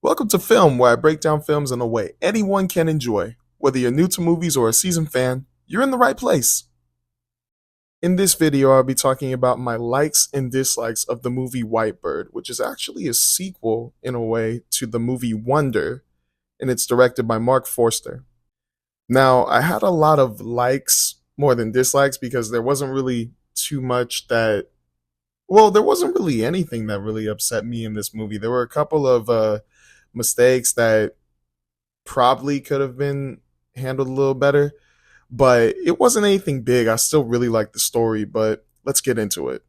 Welcome to Film, where I break down films in a way anyone can enjoy. Whether you're new to movies or a seasoned fan, you're in the right place. In this video, I'll be talking about my likes and dislikes of the movie White Bird, which is actually a sequel, in a way, to the movie Wonder, and it's directed by Mark Forster. Now, I had a lot of likes more than dislikes because there wasn't really too much that there wasn't really anything that really upset me in this movie. There were a couple of mistakes that probably could have been handled a little better, but it wasn't anything big. I still really liked the story, but let's get into it.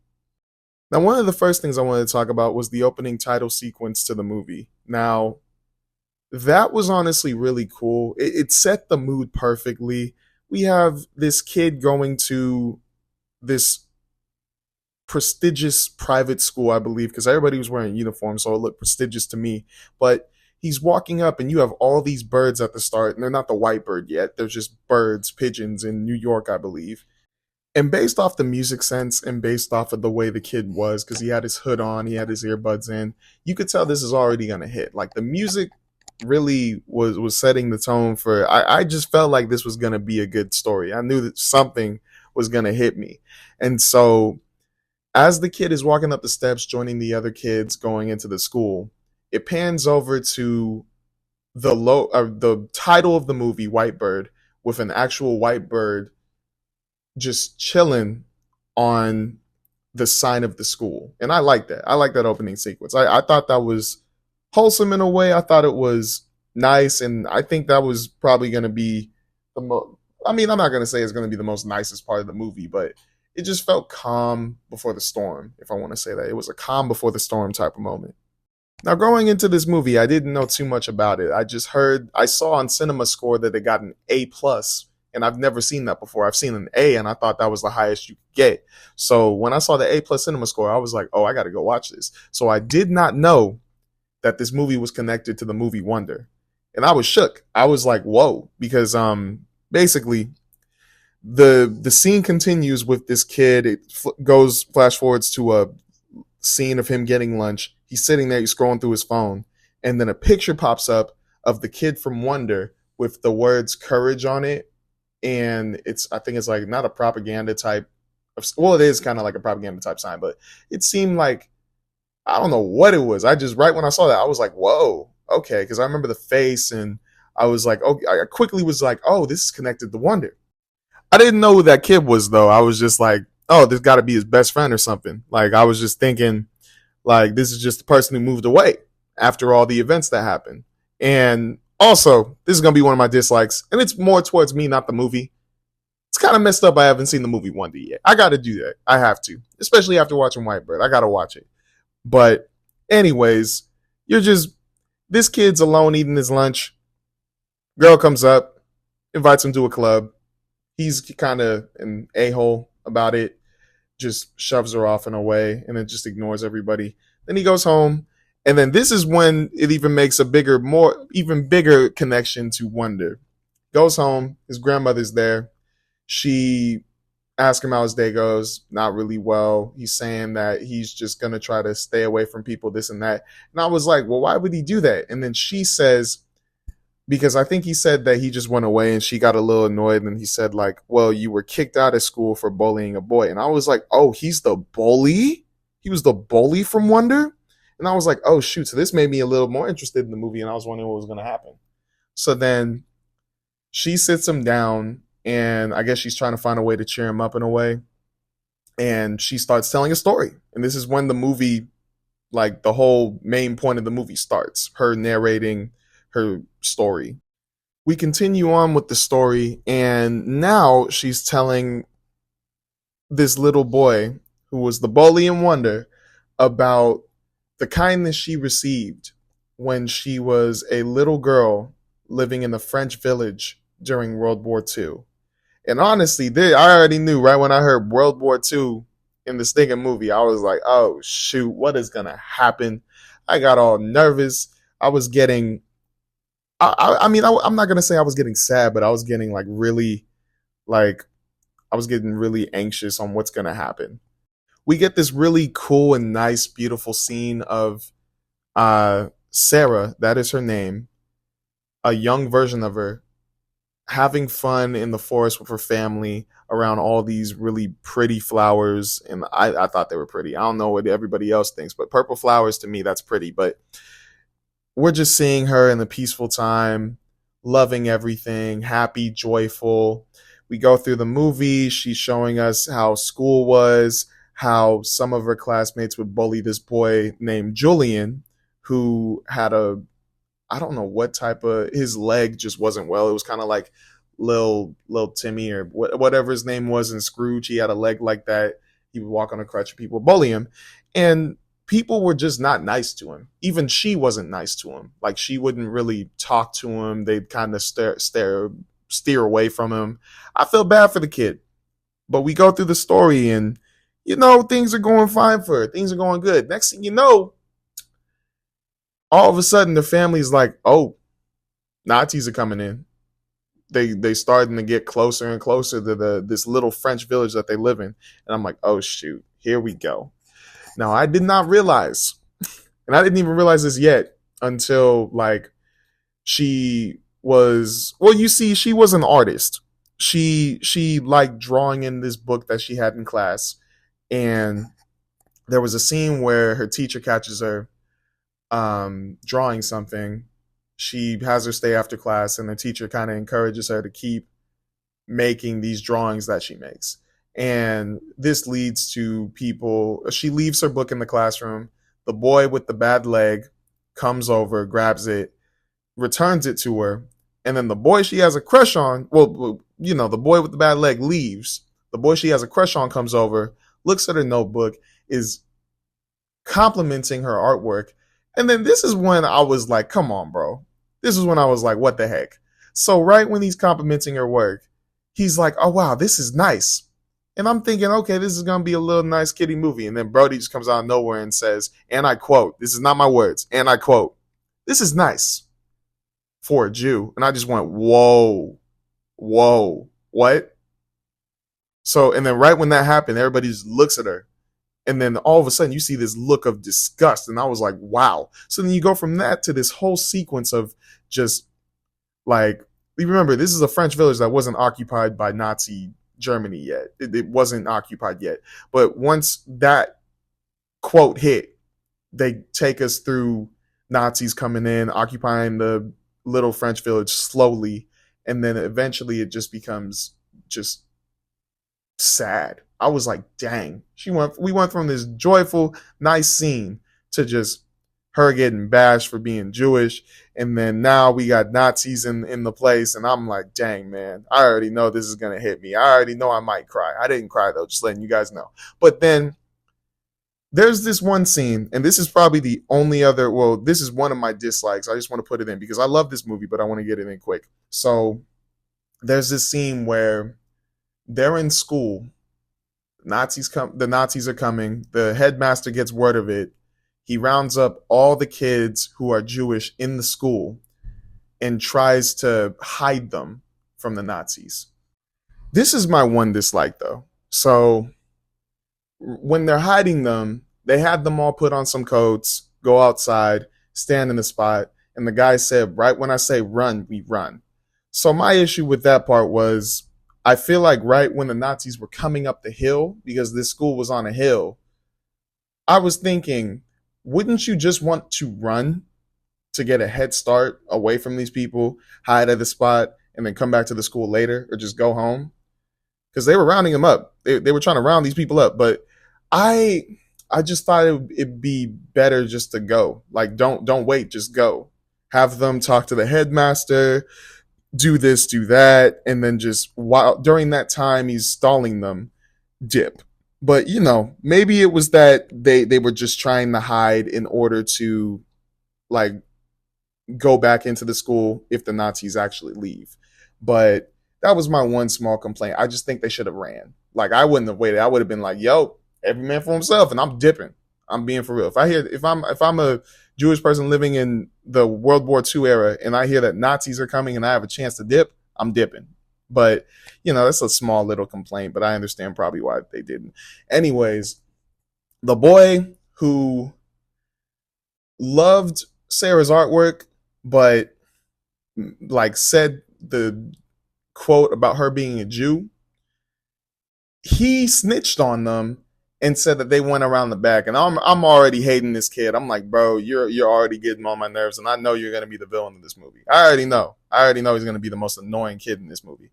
Now, one of the first things I wanted to talk about was the opening title sequence to the movie. Now, that was honestly really cool. It set the mood perfectly. We have this kid going to this prestigious private school, I believe, because everybody was wearing uniforms, so it looked prestigious to me. But he's walking up, and you have all these birds at the start, and they're not the white bird yet. They're just birds, pigeons in New York, I believe. And based off the music sense and based off of the way the kid was, because he had his hood on, he had his earbuds in, you could tell this is already gonna hit. Like the music really was setting the tone for. I just felt like this was gonna be a good story. I knew that something was gonna hit me, and so as the kid is walking up the steps, joining the other kids going into the school, it pans over to the title of the movie, White Bird, with an actual white bird just chilling on the sign of the school, and I like that. I like that opening sequence. I thought that was wholesome in a way. I thought it was nice, and I think that was probably going to be the most. I mean, I'm not going to say it's going to be the most nicest part of the movie, but it just felt calm before the storm, if I want to say that. It was a calm before the storm type of moment. Now, going into this movie, I didn't know too much about it. I saw on Cinema Score that it got an A plus, and I've never seen that before. I've seen an A, and I thought that was the highest you could get. So when I saw the A plus Cinema Score, I was like, oh, I got to go watch this. So I did not know that this movie was connected to the movie Wonder, and I was shook. I was like, whoa, because basically the scene continues with this kid. It goes flash forwards to a scene of him getting lunch. He's sitting there, he's scrolling through his phone, and then a picture pops up of the kid from Wonder with the words courage on it. And I think it's like not a propaganda type of, well, it is kind of like a propaganda type sign, but it seemed like, I don't know what it was. Right when I saw that, I was like, whoa, okay. Cause I remember the face, and I was like, oh, I quickly was like, oh, this is connected to Wonder. I didn't know who that kid was though. I was just like, oh, this got to be his best friend or something. Like I was just thinking, like this is just the person who moved away after all the events that happened. And also, this is gonna be one of my dislikes, and it's more towards me, not the movie. It's kind of messed up. I haven't seen the movie Wonder yet. I got to do that. I have to, especially after watching White Bird. I got to watch it. But anyways, this kid's alone eating his lunch. Girl comes up, invites him to a club. He's kind of an a-hole about it, just shoves her off in a way, and then just ignores everybody. Then he goes home, and then this is when it even makes even bigger connection to Wonder. Goes home, his grandmother's there. She asks him how his day goes. Not really well. He's saying that he's just going to try to stay away from people, this and that. And I was like, well, why would he do that? And then she says, because I think he said that he just went away, and she got a little annoyed, and he said like, well, you were kicked out of school for bullying a boy. And I was like, oh, he's the bully? He was the bully from Wonder? And I was like, oh shoot. So this made me a little more interested in the movie, and I was wondering what was going to happen. So then she sits him down, and I guess she's trying to find a way to cheer him up in a way. And she starts telling a story. And this is when the movie, like the whole main point of the movie starts, her narrating her story. We continue on with the story, and now she's telling this little boy who was the bully in Wonder about the kindness she received when she was a little girl living in a French village during World War II. And honestly, I already knew right when I heard World War II in the stinking movie, I was like, oh shoot, what is gonna happen? I got all nervous. I was getting, I'm not gonna say I was getting sad, but I was getting like I was getting really anxious on what's gonna happen. We get this really cool and nice, beautiful scene of Sarah, that is her name, a young version of her, having fun in the forest with her family around all these really pretty flowers. And I thought they were pretty. I don't know what everybody else thinks, but purple flowers to me, that's pretty. But we're just seeing her in the peaceful time, loving everything, happy, joyful. We go through the movie. She's showing us how school was, how some of her classmates would bully this boy named Julian, who had a, I don't know what type of, his leg just wasn't well. It was kind of like Lil Timmy or whatever his name was in Scrooge. He had a leg like that. He would walk on a crutch and people would bully him. And people were just not nice to him. Even she wasn't nice to him. Like she wouldn't really talk to him. They'd kind of steer away from him. I feel bad for the kid. But we go through the story and things are going fine for her. Things are going good. Next thing you know, all of a sudden the family's like, oh, Nazis are coming in. They starting to get closer and closer to this little French village that they live in. And I'm like, oh shoot, here we go. Now I did not realize, and I didn't even realize this yet until like she was, well, you see, she was an artist. She liked drawing in this book that she had in class. And there was a scene where her teacher catches her drawing something. She has her stay after class, and the teacher kind of encourages her to keep making these drawings that she makes. And this leads to people. She leaves her book in the classroom. The boy with the bad leg comes over, grabs it, returns it to her. And then the boy she has a crush on, the boy with the bad leg leaves. The boy she has a crush on comes over, looks at her notebook, is complimenting her artwork. And then this is when I was like, come on, bro. This is when I was like, what the heck? So right when he's complimenting her work, he's like, oh, wow, this is nice. And I'm thinking, okay, this is going to be a little nice kiddie movie. And then Brody just comes out of nowhere and says, and I quote, this is not my words, and I quote, this is nice for a Jew. And I just went, whoa, what? So, and then right when that happened, everybody just looks at her. And then all of a sudden you see this look of disgust. And I was like, wow. So then you go from that to this whole sequence of just like, remember, this is a French village that wasn't occupied by Nazi Germany yet. It wasn't occupied yet. But once that quote hit, they take us through Nazis coming in, occupying the little French village slowly. And then eventually it just becomes just sad. I was like, dang. We went from this joyful, nice scene to just her getting bashed for being Jewish. And then now we got Nazis in the place. And I'm like, dang, man, I already know this is going to hit me. I already know I might cry. I didn't cry, though, just letting you guys know. But then there's this one scene, and this is probably the only other, well, this is one of my dislikes. I just want to put it in because I love this movie, but I want to get it in quick. So there's this scene where they're in school. The Nazis are coming. The headmaster gets word of it. He rounds up all the kids who are Jewish in the school and tries to hide them from the Nazis. This is my one dislike, though. So when they're hiding them, they had them all put on some coats, go outside, stand in a spot, and the guy said, right when I say run, we run. So my issue with that part was, I feel like right when the Nazis were coming up the hill, because this school was on a hill, I was thinking, wouldn't you just want to run to get a head start away from these people, hide at the spot, and then come back to the school later, or just go home? Because they were rounding them up. They were trying to round these people up. But I just thought it'd be better just to go. Like, don't wait, just go. Have them talk to the headmaster, do this, do that, and then just while during that time he's stalling them, dip. But maybe it was that they were just trying to hide in order to like go back into the school if the Nazis actually leave. But that was my one small complaint. I just think they should have ran. Like, I wouldn't have waited. I would have been like, yo, every man for himself, and I'm dipping. I'm being for real. If I'm a Jewish person living in the World War II era and I hear that Nazis are coming and I have a chance to dip, I'm dipping. But, that's a small little complaint, but I understand probably why they didn't. Anyways, the boy who loved Sarah's artwork, but like said the quote about her being a Jew, he snitched on them and said that they went around the back. And I'm already hating this kid. I'm like, bro, you're already getting on my nerves, and I know you're gonna be the villain of this movie. I already know. I already know he's gonna be the most annoying kid in this movie.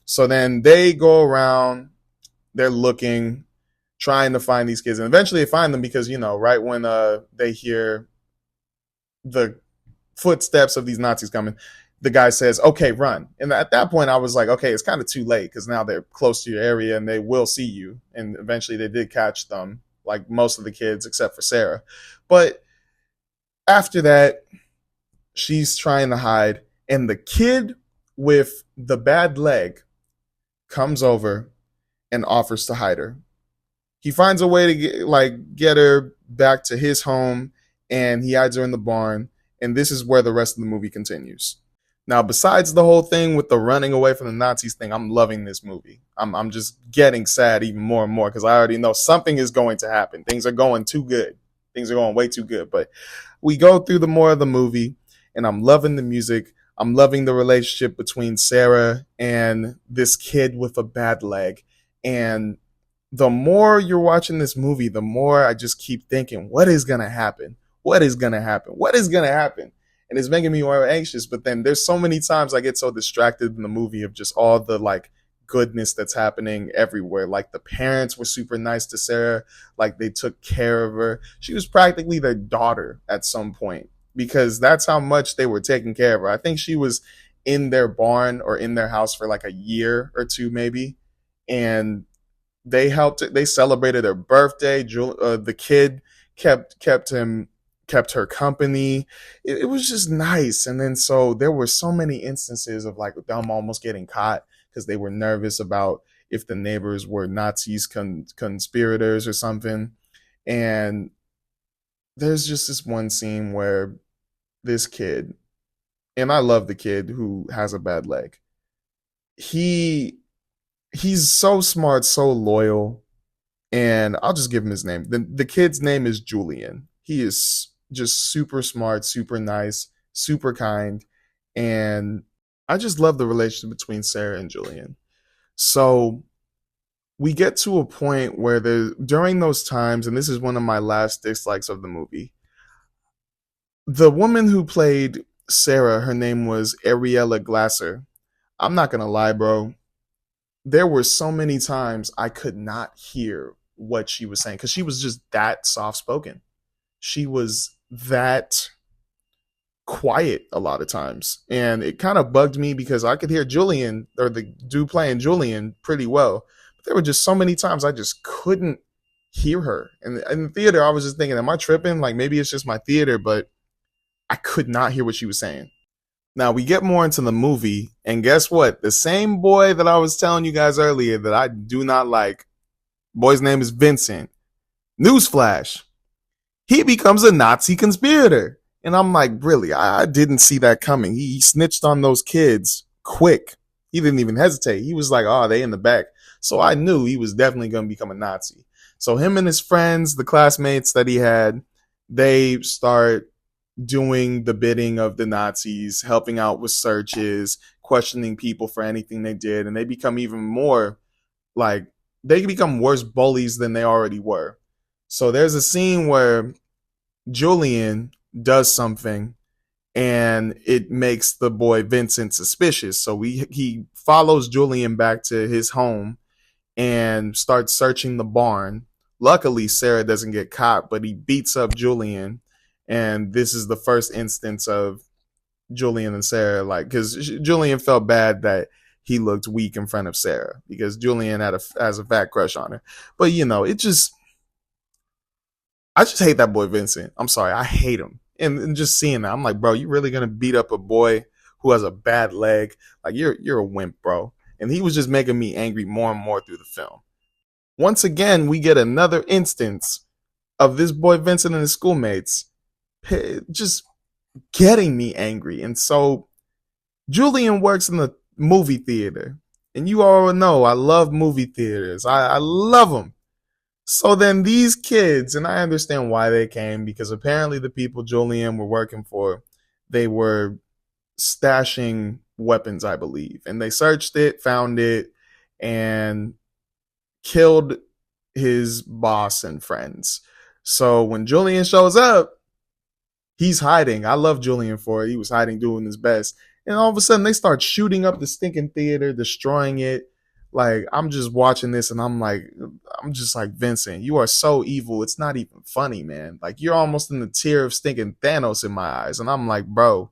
So then they go around, they're looking, trying to find these kids, and eventually they find them because right when they hear the footsteps of these Nazis coming, the guy says, "Okay, run." And at that point, I was like, "Okay, it's kind of too late because now they're close to your area and they will see you." And eventually, they did catch them, like most of the kids except for Sarah. But after that, she's trying to hide, and the kid with the bad leg comes over and offers to hide her. He finds a way to get her back to his home, and he hides her in the barn. And this is where the rest of the movie continues. Now, besides the whole thing with the running away from the Nazis thing, I'm loving this movie. I'm just getting sad even more and more because I already know something is going to happen. Things are going too good. Things are going way too good. But we go through the more of the movie, and I'm loving the music. I'm loving the relationship between Sarah and this kid with a bad leg. And the more you're watching this movie, the more I just keep thinking, what is going to happen? What is going to happen? What is going to happen? And it's making me more anxious. But then there's so many times I get so distracted in the movie of just all the goodness that's happening everywhere. Like the parents were super nice to Sarah. Like they took care of her. She was practically their daughter at some point because that's how much they were taking care of her. I think she was in their barn or in their house for like a year or two maybe. And they helped. They celebrated her birthday. The kid kept her company. It was just nice. And then so there were so many instances of like them almost getting caught because they were nervous about if the neighbors were Nazis, conspirators or something. And there's just this one scene where this kid, and I love the kid who has a bad leg. He's so smart, so loyal, and I'll just give him his name. The kid's name is Julian. He is just super smart, super nice, super kind, and I just love the relationship between Sarah and Julian. So we get to a point where during those times, and this is one of my last dislikes of the movie, the woman who played Sarah, her name was Ariella Glasser. I'm not gonna lie, bro. There were so many times I could not hear what she was saying because she was just that soft spoken. She was that quiet a lot of times. And it kind of bugged me because I could hear Julian or the dude playing Julian pretty well. But there were just so many times I just couldn't hear her. And in the theater, I was just thinking, am I tripping? Like maybe it's just my theater, but I could not hear what she was saying. Now we get more into the movie, and guess what? The same boy that I was telling you guys earlier that I do not like, boy's name is Vincent. Newsflash. He becomes a Nazi conspirator. And I'm like, really? I didn't see that coming. He snitched on those kids quick. He didn't even hesitate. He was like, oh, they in the back. So I knew he was definitely going to become a Nazi. So him and his friends, the classmates that he had, they start doing the bidding of the Nazis, helping out with searches, questioning people for anything they did. And they become even more like, they become worse bullies than they already were. So there's a scene where Julian does something and it makes the boy Vincent suspicious. So he follows Julian back to his home and starts searching the barn. Luckily, Sarah doesn't get caught, but he beats up Julian. And this is the first instance of Julian and Sarah, like, because Julian felt bad that he looked weak in front of Sarah because Julian has a fat crush on her. But I just hate that boy Vincent. I'm sorry, I hate him. And just seeing that, I'm like, bro, you really gonna beat up a boy who has a bad leg? Like you're a wimp, bro. And he was just making me angry more and more through the film. Once again, we get another instance of this boy Vincent and his schoolmates just getting me angry. And so Julian works in the movie theater. And you all know I love movie theaters. I love them. So then these kids, and I understand why they came, because apparently the people Julian were working for, they were stashing weapons, I believe. And they searched it, found it, and killed his boss and friends. So when Julian shows up, he's hiding. I love Julian for it. He was hiding, doing his best. And all of a sudden, they start shooting up the stinking theater, destroying it. Like, I'm just watching this and I'm just like, Vincent, you are so evil. It's not even funny, man. Like, you're almost in the tier of stinking Thanos in my eyes. And I'm like, bro,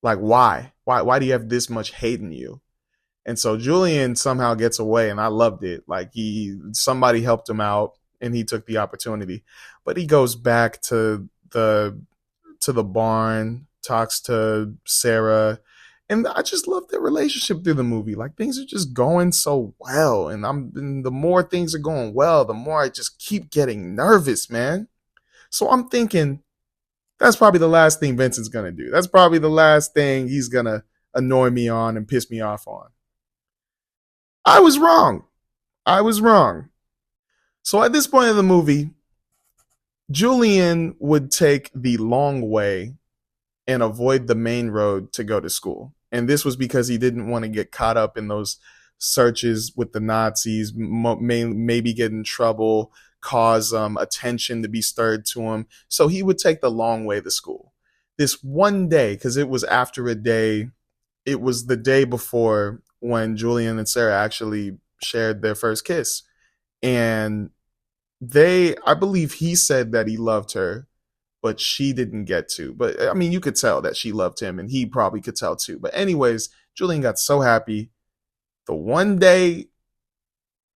like, why? Why do you have this much hate in you? And so Julian somehow gets away, and I loved it. Like, somebody helped him out, and he took the opportunity. But he goes back to the barn, talks to Sarah, and I just love their relationship through the movie. Like, things are just going so well, and the more things are going well, the more I just keep getting nervous, man. So I'm thinking that's probably the last thing Vincent's gonna do. That's probably the last thing he's gonna annoy me on and piss me off on. I was wrong. I was wrong. So at this point in the movie, Julian would take the long way and avoid the main road to go to school. And this was because he didn't want to get caught up in those searches with the Nazis, maybe get in trouble, cause attention to be stirred to him. So he would take the long way to school. This one day, because it was after a day, it was the day before when Julian and Sarah actually shared their first kiss. And I believe he said that he loved her, but she didn't get to. But I mean, you could tell that she loved him, and he probably could tell too. But anyways, Julian got so happy. The one day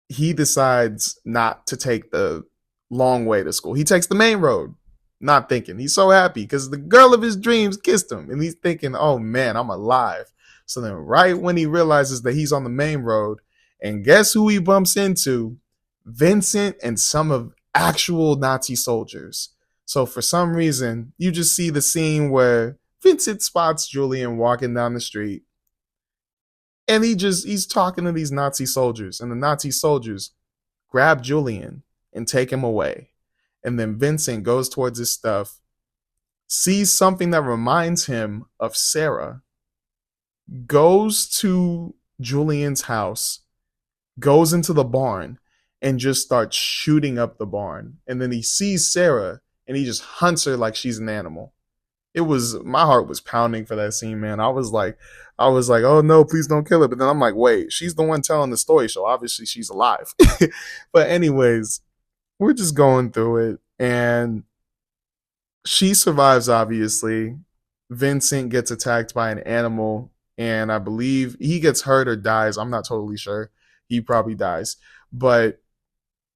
he decides not to take the long way to school, he takes the main road, not thinking. He's so happy because the girl of his dreams kissed him, and he's thinking, oh man, I'm alive. So then, right when he realizes that he's on the main road, and guess who he bumps into? Vincent and some of actual Nazi soldiers. So for some reason, you just see the scene where Vincent spots Julian walking down the street, and he's talking to these Nazi soldiers, and the Nazi soldiers grab Julian and take him away. And then Vincent goes towards his stuff, sees something that reminds him of Sarah, goes to Julian's house, goes into the barn, and just starts shooting up the barn. And then he sees Sarah, and he just hunts her like she's an animal. My heart was pounding for that scene, man. I was like, oh no, please don't kill her. But then I'm like, wait, she's the one telling the story, so obviously she's alive. But anyways, we're just going through it, and she survives, obviously. Vincent gets attacked by an animal, and I believe he gets hurt or dies. I'm not totally sure. He probably dies. But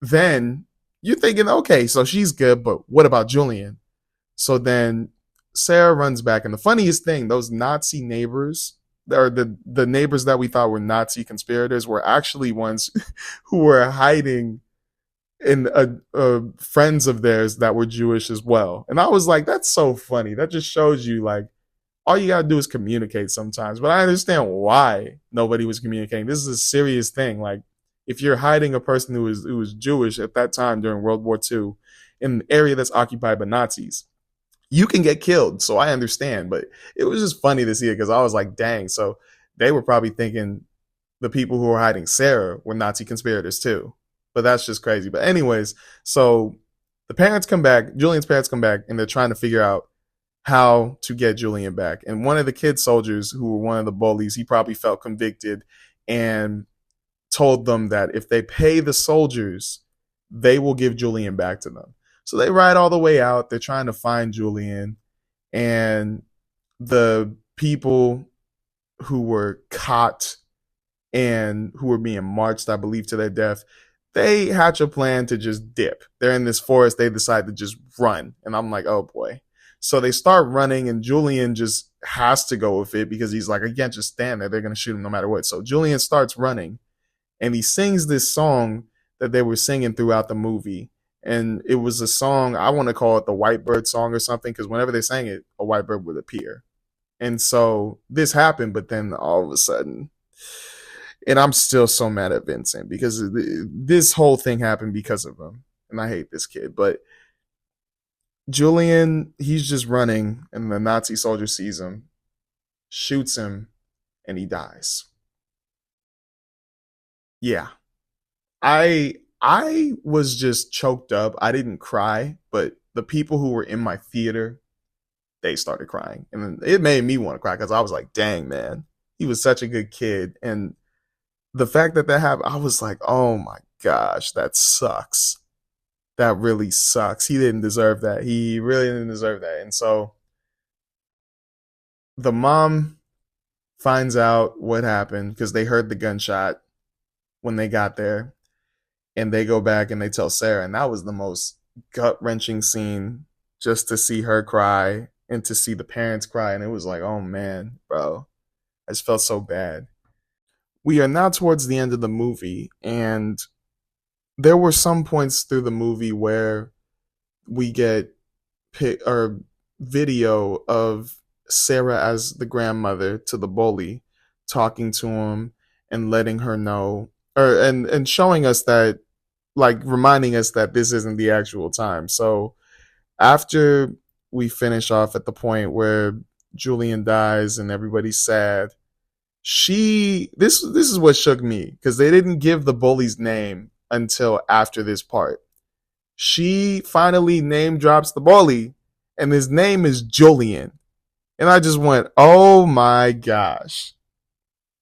then you're thinking, okay, so she's good, but what about Julian? So then Sarah runs back, and the funniest thing, those Nazi neighbors, or the neighbors that we thought were Nazi conspirators, were actually ones who were hiding in friends of theirs that were Jewish as well. And I was like, that's so funny. That just shows you, like, all you gotta do is communicate sometimes. But I understand why nobody was communicating. This is a serious thing. Like, if you're hiding a person who was Jewish at that time during World War II in an area that's occupied by Nazis, you can get killed. So I understand, but it was just funny to see it because I was like, dang. So they were probably thinking the people who were hiding Sarah were Nazi conspirators too. But that's just crazy. But anyways, so the parents come back, Julian's parents come back, and they're trying to figure out how to get Julian back. And one of the kid soldiers who were one of the bullies, he probably felt convicted and told them that if they pay the soldiers, they will give Julian back to them. So they ride all the way out. They're trying to find Julian, and the people who were caught and who were being marched, I believe, to their death, they hatch a plan to just dip. They're in this forest. They decide to just run. And I'm like, oh boy. So they start running, and Julian just has to go with it because he's like, I can't just stand there. They're going to shoot him no matter what. So Julian starts running, and he sings this song that they were singing throughout the movie. And it was a song, I want to call it the White Bird song or something, because whenever they sang it, a white bird would appear. And so this happened, but then all of a sudden, and I'm still so mad at Vincent because this whole thing happened because of him. and I hate this kid, but Julian, he's just running, and the Nazi soldier sees him, shoots him, and he dies. Yeah, I was just choked up. I didn't cry, but the people who were in my theater, they started crying, and it made me want to cry because I was like, "Dang, man, he was such a good kid." And the fact that that happened, I was like, "Oh my gosh, that sucks. That really sucks. He didn't deserve that. He really didn't deserve that." And so the mom finds out what happened because they heard the gunshot when they got there, and they go back and they tell Sarah, and that was the most gut wrenching scene, just to see her cry and to see the parents cry, and it was like, oh man, bro, I just felt so bad. We are now towards the end of the movie, and there were some points through the movie where we get or video of Sarah as the grandmother to the bully, talking to him and letting her know, or and showing us that, like reminding us that this isn't the actual time. So after we finish off at the point where Julian dies and everybody's sad, this is what shook me because they didn't give the bully's name until after this part. She finally name drops the bully, and his name is Julian. And I just went, oh my gosh,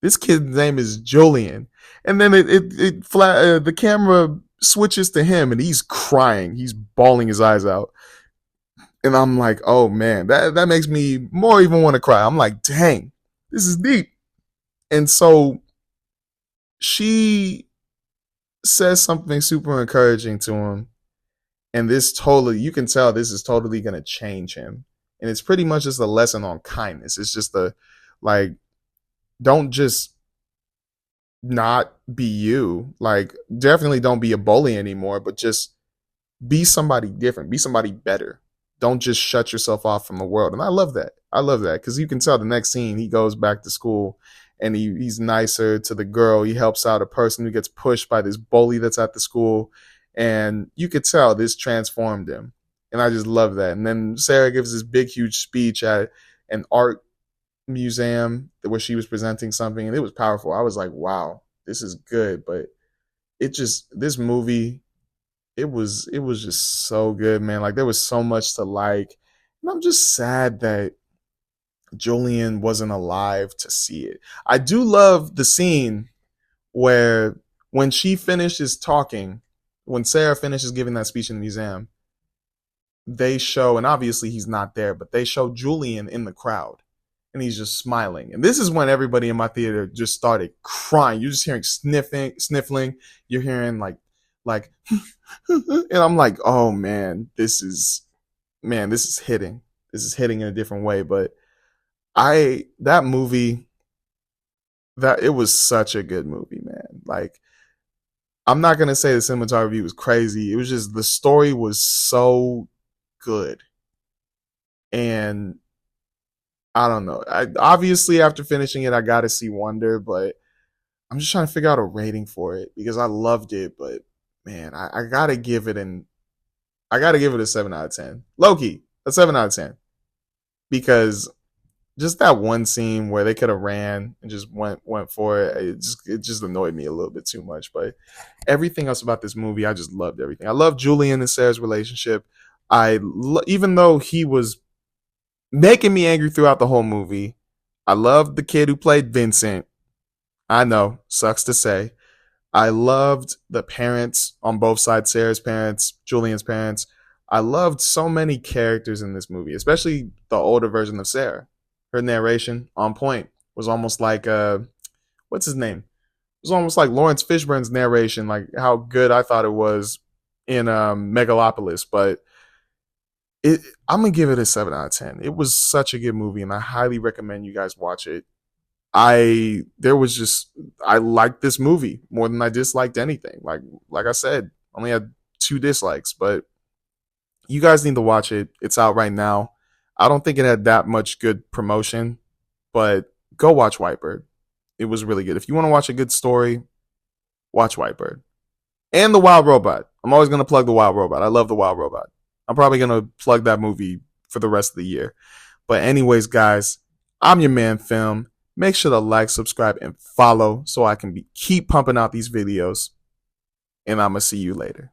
this kid's name is Julian. And then the camera switches to him, and he's crying, he's bawling his eyes out, and I'm like, oh man, that makes me more even want to cry. I'm like, dang, this is deep. And so she says something super encouraging to him, and this totally, you can tell this is totally going to change him. And it's pretty much just a lesson on kindness. It's just a, like, don't just not be you. Like, definitely don't be a bully anymore, but just be somebody different, be somebody better. Don't just shut yourself off from the world. And I love that. I love that because you can tell the next scene he goes back to school, and he's nicer to the girl. He helps out a person who gets pushed by this bully that's at the school, and you could tell this transformed him. And I just love that. And then Sarah gives this big, huge speech at an art museum where she was presenting something, and it was powerful. I was like, wow, this is good. But this movie, it was just so good, man. Like, there was so much to like. And I'm just sad that Julian wasn't alive to see it. I do love the scene where, when she finishes talking, when Sarah finishes giving that speech in the museum, they show, and obviously he's not there, but they show Julian in the crowd, and he's just smiling. And this is when everybody in my theater just started crying. You're just hearing sniffling. You're hearing like, and I'm like, oh man, this is hitting. This is hitting in a different way. But that movie, that it was such a good movie, man. Like, I'm not gonna say the cinematography was crazy. It was just the story was so good, and I don't know. Obviously after finishing it, I got to see Wonder, but I'm just trying to figure out a rating for it because I loved it. But man, I gotta give it a 7 out of 10. Loki, a 7 out of 10, because just that one scene where they could have ran and just went for it. It just annoyed me a little bit too much. But everything else about this movie, I just loved everything. I love Julian and Sarah's relationship. Even though he was making me angry throughout the whole movie, I loved the kid who played Vincent. I know, sucks to say. I loved the parents on both sides, Sarah's parents, Julian's parents. I loved so many characters in this movie, especially the older version of Sarah. Her narration on point was almost like what's his name? It was almost like Lawrence Fishburne's narration, like how good I thought it was in Megalopolis. But I'm gonna give it a 7 out of 10. It was such a good movie, and I highly recommend you guys watch it. I liked this movie more than I disliked anything. Like I said, only had 2 dislikes, but you guys need to watch it. It's out right now. I don't think it had that much good promotion, but go watch Whitebird. It was really good. If you want to watch a good story, watch Whitebird. And The Wild Robot. I'm always going to plug The Wild Robot. I love The Wild Robot. I'm probably going to plug that movie for the rest of the year. But anyways, guys, I'm your man, Film. Make sure to like, subscribe, and follow so I can keep pumping out these videos. And I'm going to see you later.